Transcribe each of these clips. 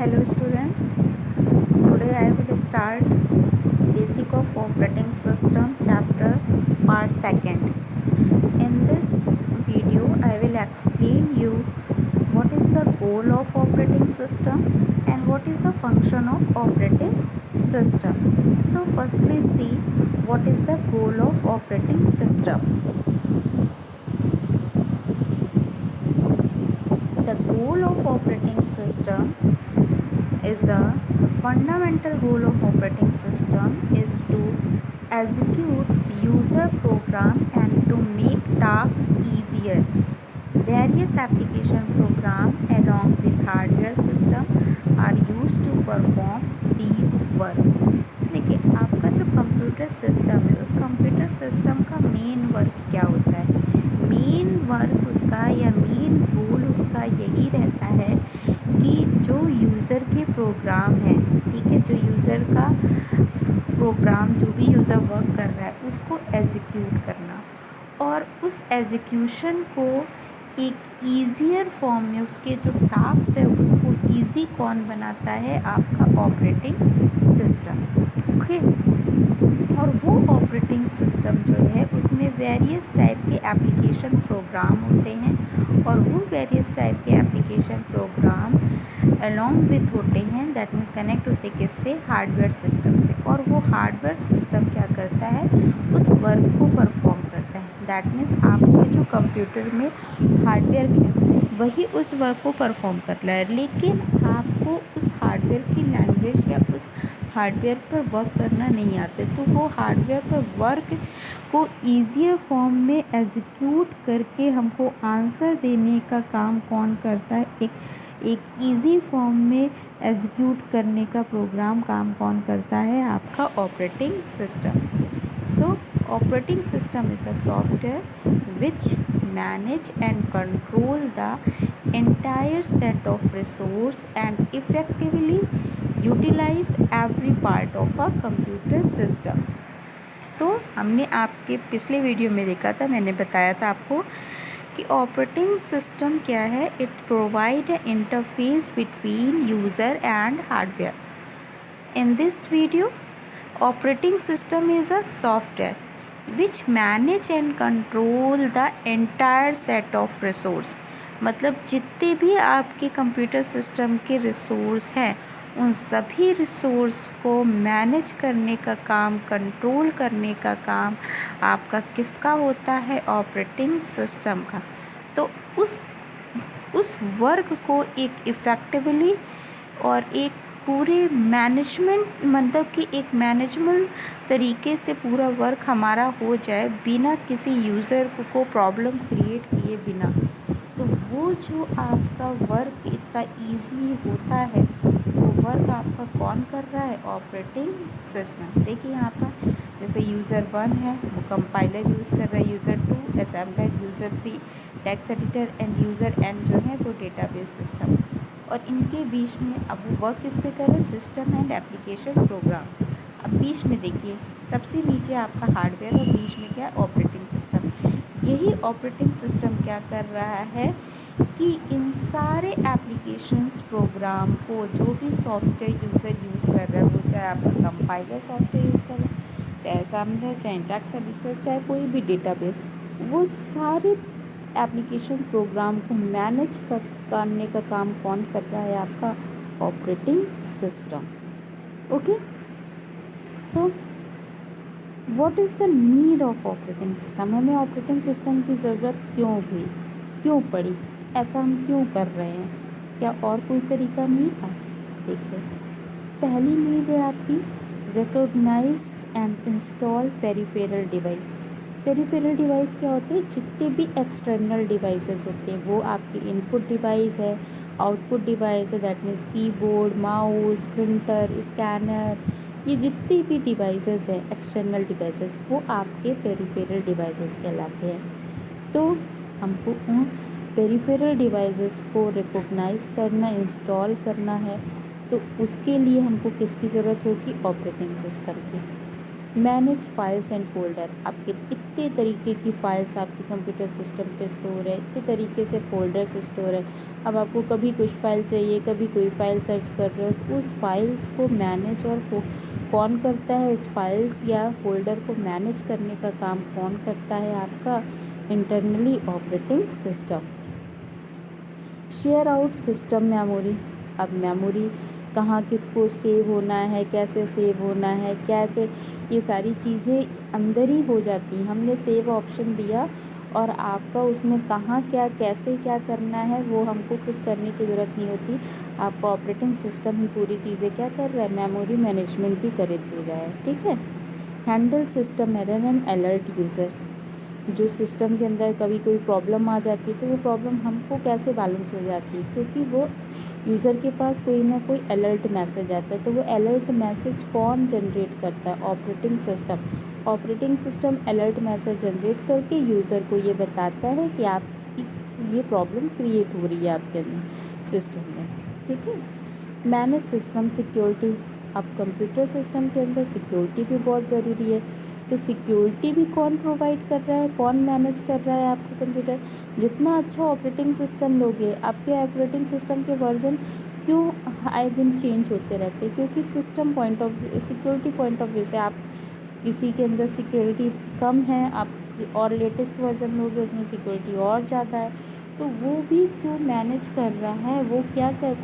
Hello students, today I will start Basic of Operating System chapter part 2nd. In this video I will explain you what is the goal of operating system and what is the function of operating system. So firstly see what is the goal of operating system. The goal of operating system is the fundamental goal of operating system is to execute user program and to make tasks easier. Various application program along with hardware system are used to perform these work. देखिए आपका जो computer system है उस computer system का main work क्या होता है. Main work उसका या मेन गोल उसका यही रहता है कि जो यूज़र के प्रोग्राम है, ठीक है, जो यूज़र का प्रोग्राम जो भी यूज़र वर्क कर रहा है उसको एग्जीक्यूट करना और उस एग्जीक्यूशन को एक ईजियर फॉर्म में उसके जो टास्क है उसको ईजी कौन बनाता है, आपका ऑपरेटिंग सिस्टम. ओके, और वो ऑपरेटिंग सिस्टम जो है उसमें वेरियस टाइप के एप्लीकेशन प्रोग्राम होते हैं और वो वेरियस टाइप के एप्लीकेशन प्रोग्राम अलॉन्ग विथ होते हैं, दैट मीन्स कनेक्ट होते किससे, हार्डवेयर सिस्टम से. और वो हार्डवेयर सिस्टम क्या करता है, उस वर्क को परफॉर्म करता है. दैट मीन्स आपके जो कंप्यूटर में हार्डवेयर है वही उस वर्क को परफॉर्म कर रहा है, लेकिन आपको उस हार्डवेयर की लैंग्वेज या उस हार्डवेयर पर वर्क करना नहीं आते, तो वो हार्डवेयर पर वर्क को ईजियर फॉर्म में एग्जीक्यूट करके हमको आंसर देने का काम कौन करता है, एक ईजी फॉर्म में एग्जीक्यूट करने का प्रोग्राम काम कौन करता है, आपका operating system. So operating system is a software which manage and control the entire set of resource and effectively utilize every part of a computer system. तो हमने आपके पिछले वीडियो में देखा था, मैंने बताया था आपको कि ऑपरेटिंग सिस्टम क्या है. It provide a interface between user and hardware. In this video operating system is a software which manage and control the entire set of resource. मतलब जितने भी आपके कंप्यूटर सिस्टम के रिसोर्स हैं उन सभी रिसोर्स को मैनेज करने का काम, कंट्रोल करने का काम आपका किसका होता है, ऑपरेटिंग सिस्टम का. तो उस वर्क को एक इफ़ेक्टिवली और एक पूरे मैनेजमेंट, मतलब कि एक मैनेजमेंट तरीके से पूरा वर्क हमारा हो जाए बिना किसी यूज़र को प्रॉब्लम क्रिएट किए बिना, तो वो जो आपका वर्क इतना ईजी होता है वो वर्क आपका कौन कर रहा है, ऑपरेटिंग सिस्टम. देखिए यहाँ पर जैसे यूज़र 1 है वो कंपाइलर यूज़ कर रहा है, user 2 assembler, user 3 text editor end user n जो है वो डेटाबेस सिस्टम. और इनके बीच में अब वो वर्क किस पे कर रहे, सिस्टम एंड एप्लीकेशन प्रोग्राम. अब बीच में देखिए सबसे नीचे आपका हार्डवेयर और बीच में क्या है, ऑपरेटिंग सिस्टम. यही ऑपरेटिंग सिस्टम क्या कर रहा है कि इन सारे एप्लीकेशंस प्रोग्राम को जो भी सॉफ्टवेयर यूज़र यूज़ कर रहा है, वो चाहे आपका कंपाइलर सॉफ्टवेयर यूज़ कर रहा है, चाहे असेंबलर, चाहे टेक्स्ट एडिटर, चाहे कोई भी डेटाबेस, वो सारे एप्लीकेशन प्रोग्राम को मैनेज करने का काम कौन कर रहा है, आपका operating system. Okay, so what is the need of operating system. हमें ऑपरेटिंग सिस्टम की ज़रूरत क्यों हुई, क्यों पड़ी, ऐसा हम क्यों कर रहे हैं, क्या और कोई तरीका नहीं था. देखिए पहली नीड है आपकी recognize and install peripheral device. Peripheral device क्या होते हैं, जितने भी एक्सटर्नल डिवाइसेस होते हैं वो आपकी इनपुट डिवाइस है, आउटपुट डिवाइस है, that means keyboard, mouse, printer, scanner, ये जितनी भी डिवाइसेस हैं एक्सटर्नल डिवाइसेस वो आपके पेरिफेरल डिवाइसेस कहलाते हैं. तो हमको उन पेरिफेरल डिवाइसेस को रिकॉग्नाइज करना, इंस्टॉल करना है, तो उसके लिए हमको किसकी ज़रूरत होगी, ऑपरेटिंग सिस्टम की. मैनेज फाइल्स एंड फोल्डर, आपके इतने तरीके की फ़ाइल्स आपके कंप्यूटर सिस्टम पे स्टोर है, इतने तरीके से फोल्डर्स स्टोर है। अब आपको कभी कुछ फ़ाइल चाहिए, कभी कोई फ़ाइल सर्च कर रहे हो, तो उस फाइल्स को मैनेज और कौन करता है, उस फाइल्स या फोल्डर को मैनेज करने का काम कौन करता है, आपका internally operating system. Share out system memory, अब मेमोरी कहाँ किसको सेव होना है, कैसे सेव होना है, कैसे, ये सारी चीज़ें अंदर ही हो जाती हैं। हमने सेव ऑप्शन दिया और आपका उसमें कहाँ क्या कैसे क्या करना है वो हमको कुछ करने की ज़रूरत नहीं होती। आपका ऑपरेटिंग सिस्टम ही पूरी चीज़ें क्या कर रहा है, मेमोरी मैनेजमेंट भी कर दे रहा है, ठीक है। Handle system error and alert user, जो सिस्टम के अंदर कभी कोई प्रॉब्लम आ जाती है तो वो प्रॉब्लम हमको कैसे मालूम चल जाती है, क्योंकि वो यूज़र के पास कोई ना कोई अलर्ट मैसेज आता है। तो वो अलर्ट मैसेज कौन जनरेट करता है, operating system. Operating system alert message generate करके यूज़र को ये बताता है कि आपकी ये प्रॉब्लम क्रिएट हो रही है आपके अंदर सिस्टम में, ठीक है। मैनेज सिस्टम सिक्योरिटी, अब कंप्यूटर सिस्टम के अंदर सिक्योरिटी भी बहुत ज़रूरी है। तो सिक्योरिटी भी कौन प्रोवाइड कर रहा है, कौन मैनेज कर रहा है आपका कंप्यूटर। जितना अच्छा ऑपरेटिंग सिस्टम लोगे, आपके ऑपरेटिंग सिस्टम के वर्जन क्यों आए दिन चेंज होते रहते हैं, क्योंकि system point of view, security point of view से आप किसी के अंदर सिक्योरिटी कम है, आप और लेटेस्ट वर्जन लोगे उसमें सिक्योरिटी और ज़्यादा है। तो वो भी जो मैनेज कर रहा है वो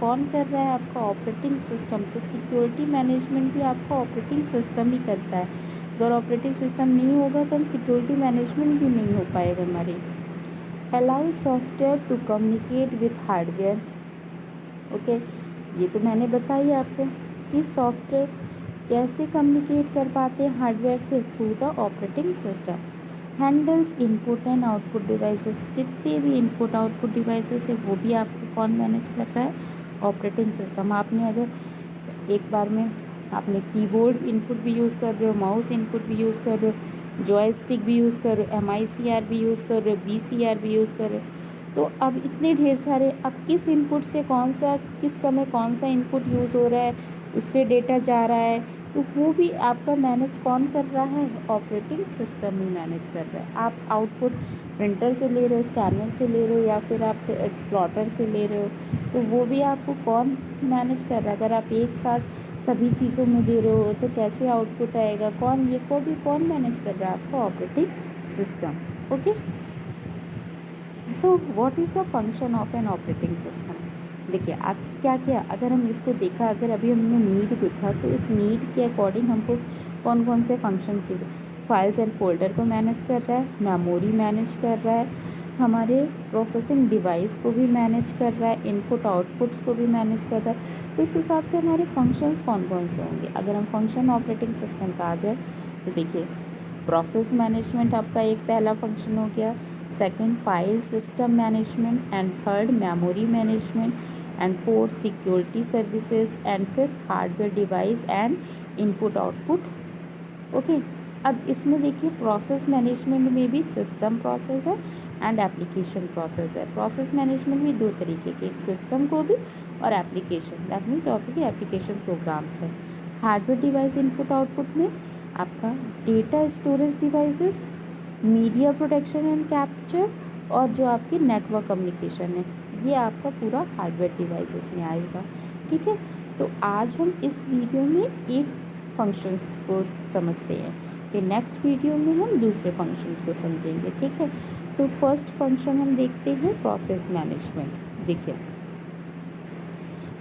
कौन कर रहा है, आपका ऑपरेटिंग सिस्टम। तो सिक्योरिटी मैनेजमेंट भी आपका ऑपरेटिंग सिस्टम ही करता है। अगर ऑपरेटिंग सिस्टम नहीं होगा तो हम सिक्योरिटी मैनेजमेंट भी नहीं हो पाएगा हमारी। Allow software to communicate with hardware, okay, ये तो मैंने बताई आपको कि सॉफ्टवेयर कैसे कम्युनिकेट कर पाते हैं हार्डवेयर से, through the operating system. Handles input and output devices, जितने भी इनपुट आउटपुट डिवाइसेस है वो भी आपको कौन मैनेज कर रहा है, ऑपरेटिंग सिस्टम। आपने अगर एक बार में आपने कीबोर्ड इनपुट भी यूज़ कर रहे हो, माउस इनपुट भी यूज़ कर रहे हो, जॉयस्टिक भी यूज़ कर रहे हो, MICR भी यूज़ कर रहे हो, BCR भी यूज़ कर रहे हो, तो अब इतने ढेर सारे, अब किस इनपुट से कौन सा, किस समय कौन सा इनपुट यूज़ हो रहा है, उससे डेटा जा रहा है, तो वो भी आपका मैनेज कौन कर रहा है, ऑपरेटिंग सिस्टम ही मैनेज कर रहा है। आप आउटपुट प्रिंटर से ले रहे हो, स्कैनर से ले रहे हो, या फिर आप प्लॉटर से ले रहे हो, तो वो भी आपको कौन मैनेज कर रहा है। अगर आप एक साथ सभी चीज़ों में दे रहे हो तो कैसे आउटपुट आएगा, कौन, ये को भी कौन मैनेज कर रहा है, आपका operating system, okay. So what is the function of an operating system. देखिए आप क्या क्या, अगर हम इसको देखा, अगर अभी हमने नीड देखा, तो इस नीड के अकॉर्डिंग हमको कौन कौन से फंक्शन की, फाइल्स एंड फोल्डर को मैनेज कर रहा है, मेमोरी मैनेज कर रहा है, हमारे प्रोसेसिंग डिवाइस को भी मैनेज कर रहा है, इनपुट आउटपुट्स को भी मैनेज कर रहा है। तो इस हिसाब से हमारे फंक्शंस कौन कौन से होंगे। अगर हम फंक्शन ऑपरेटिंग सिस्टम का आ जाए तो देखिए, प्रोसेस मैनेजमेंट आपका एक पहला फंक्शन हो गया, second file system management, and third memory management, and fourth security services, and fifth hardware device and input output, okay. अब इसमें देखिए प्रोसेस मैनेजमेंट में भी सिस्टम प्रोसेस है एंड एप्लीकेशन प्रोसेस है। प्रोसेस मैनेजमेंट भी दो तरीके के, एक सिस्टम को भी और एप्लीकेशन, दैट मीन्स आपकी एप्लीकेशन प्रोग्राम्स है। हार्डवेयर डिवाइस इनपुट आउटपुट में आपका data storage devices, media protection and capture, और जो आपकी नेटवर्क कम्युनिकेशन है, ये आपका पूरा हार्डवेयर डिवाइसेस में आएगा, ठीक है। तो आज हम इस वीडियो में एक फंक्शंस को समझते हैं, फिर नेक्स्ट वीडियो में हम दूसरे फंक्शंस को समझेंगे, ठीक है। तो फर्स्ट फंक्शन हम देखते हैं प्रोसेस मैनेजमेंट। देखिए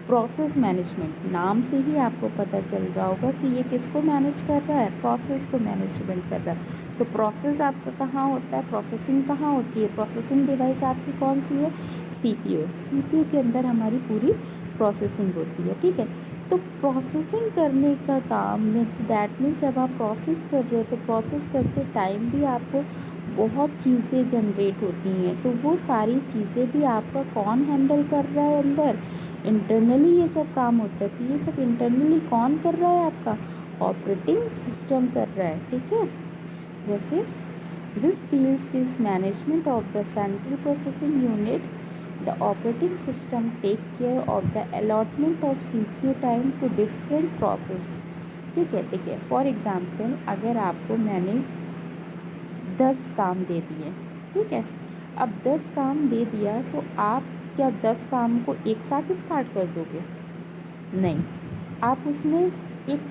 प्रोसेस मैनेजमेंट, नाम से ही आपको पता चल रहा होगा कि ये किसको मैनेज कर रहा है, प्रोसेस को मैनेजमेंट कर रहा है। तो प्रोसेस आपका कहाँ होता है, प्रोसेसिंग कहाँ होती है, प्रोसेसिंग डिवाइस आपकी कौन सी है, CPU। CPU के अंदर हमारी पूरी प्रोसेसिंग होती है, ठीक है। तो प्रोसेसिंग करने का काम में, दैट मीन्स जब आप प्रोसेस कर रहे हो तो प्रोसेस करते टाइम भी आपको बहुत चीज़ें जनरेट होती हैं, तो वो सारी चीज़ें भी आपका कौन हैंडल कर रहा है, अंदर इंटरनली ये सब काम होता है। तो ये सब इंटरनली कौन कर रहा है, आपका ऑपरेटिंग सिस्टम कर रहा है, ठीक है। जैसे this deals with management of the central processing unit, the operating system take care of the allotment of CPU time to different process, ठीक है। देखिए फॉर एग्ज़ाम्पल अगर आपको मैंने 10 काम दे दिए, ठीक है, अब 10 काम दे दिया तो आप क्या 10 काम को एक साथ स्टार्ट कर दोगे? नहीं, आप उसमें एक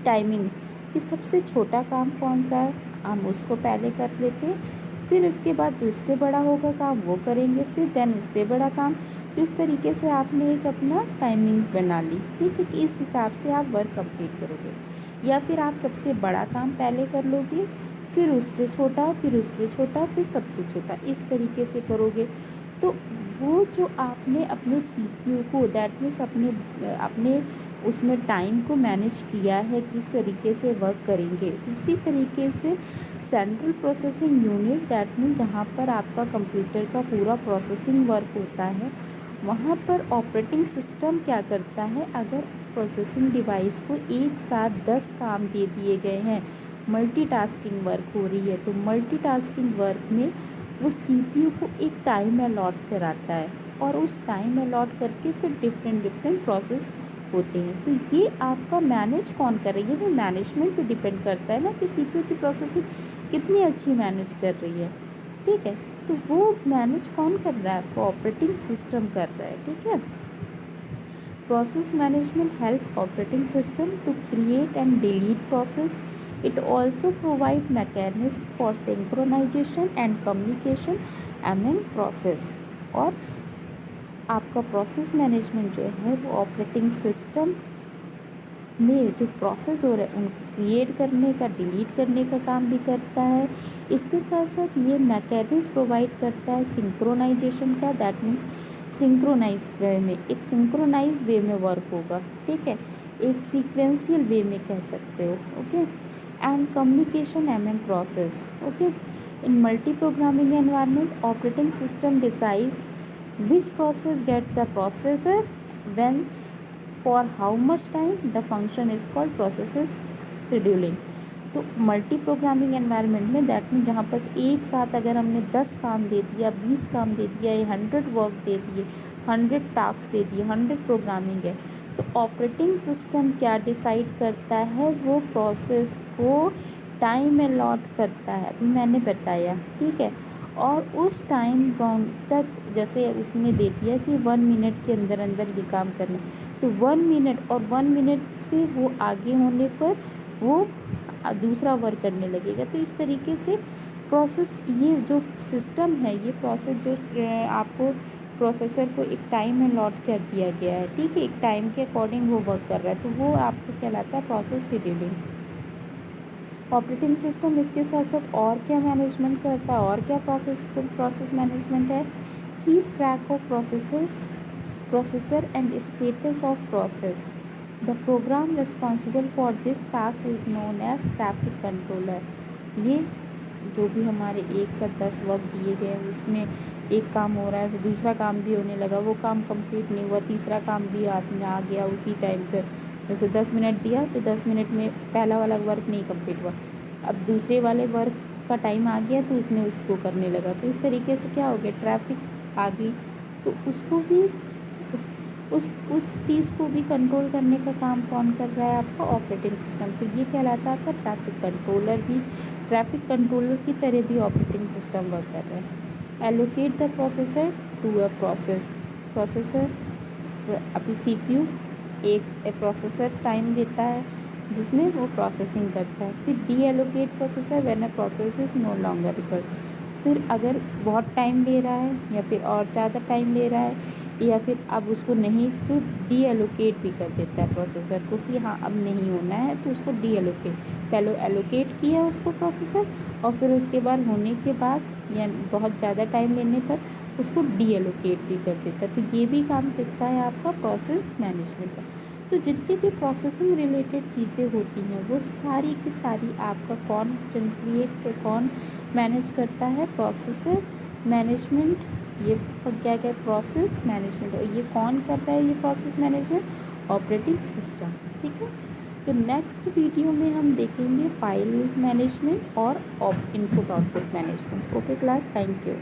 टाइमिंग कि सबसे छोटा काम कौन सा है हम उसको पहले कर लेते, फिर उसके बाद जो उससे बड़ा होगा काम वो करेंगे, फिर देन उससे बड़ा काम। तो इस तरीके से आपने एक अपना टाइमिंग बना ली, ठीक है, कि इस हिसाब से आप वर्क कंप्लीट करोगे। या फिर आप सबसे बड़ा काम पहले कर लोगे, फिर उससे छोटा, फिर उससे छोटा, फिर सबसे छोटा, इस तरीके से करोगे। तो वो जो आपने अपने सीपीयू को दैट मीन्स अपने अपने उसमें टाइम को मैनेज किया है किस तरीके से वर्क करेंगे, उसी तरीके से central processing unit that mean जहाँ पर आपका कंप्यूटर का पूरा प्रोसेसिंग वर्क होता है, वहाँ पर ऑपरेटिंग सिस्टम क्या करता है, अगर प्रोसेसिंग डिवाइस को एक साथ 10 काम दे दिए गए हैं, मल्टीटास्किंग वर्क हो रही है, तो मल्टीटास्किंग वर्क में वो सीपीयू को एक टाइम अलॉट कराता है और उस टाइम अलॉट करके फिर डिफरेंट प्रोसेस होते हैं। तो ये आपका मैनेज कौन कर रही है, वो मैनेजमेंट पे डिपेंड करता है ना कि सीपीयू की प्रोसेसिंग कितनी अच्छी मैनेज कर रही है, ठीक है। तो वो मैनेज कौन कर रहा है, आपको ऑपरेटिंग सिस्टम कर रहा है, ठीक है। Process management help operating system to create and delete process. It also provide mechanism for synchronization and communication among process. और आपका प्रोसेस मैनेजमेंट जो है वो ऑपरेटिंग सिस्टम में जो प्रोसेस हो रहा है उनको क्रिएट करने का, डिलीट करने का काम भी करता है। इसके साथ साथ ये मैकेनिज्म प्रोवाइड करता है सिंक्रोनाइजेशन का, दैट मीन्स सिंक्रोनाइज वे में, एक सिंक्रोनाइज वे में वर्क होगा, ठीक है, एक सीक्वेंशियल वे में कह सकते हो, okay. And communication among process, okay. In multi programming environment operating system decides which process get the processor when for how much time, the function is called processes scheduling। तो multi programming environment में that mean जहाँ पर एक साथ अगर हमने 10 काम दे दिया, 20 काम दे दिया, 100 वर्क दे दिए, 100 टास्क दे दिए, 100 प्रोग्रामिंग है, तो ऑपरेटिंग सिस्टम क्या डिसाइड करता है, वो प्रोसेस को टाइम अलॉट करता है, अभी मैंने बताया, ठीक है। और उस टाइम बाउंड तक जैसे उसने दे दिया कि 1 मिनट के अंदर अंदर ये काम करना, तो 1 मिनट और 1 मिनट से वो आगे होने पर वो दूसरा वर्क करने लगेगा। तो इस तरीके से प्रोसेस, ये जो सिस्टम है, ये प्रोसेस जो आपको प्रोसेसर को एक टाइम अलॉट कर दिया गया है, ठीक है, एक टाइम के अकॉर्डिंग वो वर्क कर रहा है, तो वो आपको कहलाता है प्रोसेस शेड्यूलिंग। ऑपरेटिंग सिस्टम इसके साथ साथ और क्या मैनेजमेंट करता है, और क्या प्रोसेस मैनेजमेंट है, keep track of processor and status of process. The program responsible for this task is known as traffic controller. ये जो भी हमारे एक साथ 10 वक्त दिए गए हैं उसमें एक काम हो रहा है तो दूसरा काम भी होने लगा, वो काम कंप्लीट नहीं हुआ, तीसरा काम भी हाथ में आ गया उसी टाइम पर। जैसे 10 मिनट दिया तो 10 मिनट में पहला वाला वर्क नहीं कंप्लीट हुआ, अब दूसरे वाले वर्क का टाइम आ गया तो उसने उसको करने लगा, तो इस तरीके से क्या हो गया, ट्रैफिक आ गई, तो उसको भी उस चीज़ को भी कंट्रोल करने का काम कौन कर रहा है, आपका ऑपरेटिंग सिस्टम। तो ये कहलाता है आपका ट्रैफिक कंट्रोलर। भी ट्रैफिक कंट्रोलर की तरह भी ऑपरेटिंग सिस्टम वर्क कर रहा है। Allocate the processor to a processor, अभी सीपीयू एक प्रोसेसर टाइम देता है जिसमें वो प्रोसेसिंग करता है। फिर deallocate processor when a process is no longer required, फिर अगर बहुत टाइम ले रहा है या फिर और ज़्यादा टाइम ले रहा है या फिर अब उसको नहीं, तो डी एलोकेट भी कर देता है प्रोसेसर को कि हाँ अब नहीं होना है, तो उसको डी एलोकेट, पहले एलोकेट किया उसको प्रोसेसर और फिर उसके बाद होने के बाद या बहुत ज़्यादा टाइम लेने पर उसको डी एलोकेट भी कर देता है। तो ये भी काम किसका है, आपका प्रोसेस मैनेजमेंट का। तो जितनी भी प्रोसेसिंग रिलेटेड चीज़ें होती हैं वो सारी की सारी आपका कौन मैनेज करता है, प्रोसेसर मैनेजमेंट। ये क्या क्या प्रोसेस मैनेजमेंट, और ये कौन करता है ये प्रोसेस मैनेजमेंट, ऑपरेटिंग सिस्टम, ठीक है। तो नेक्स्ट वीडियो में हम देखेंगे फाइल मैनेजमेंट और input output management. Okay class, thank you.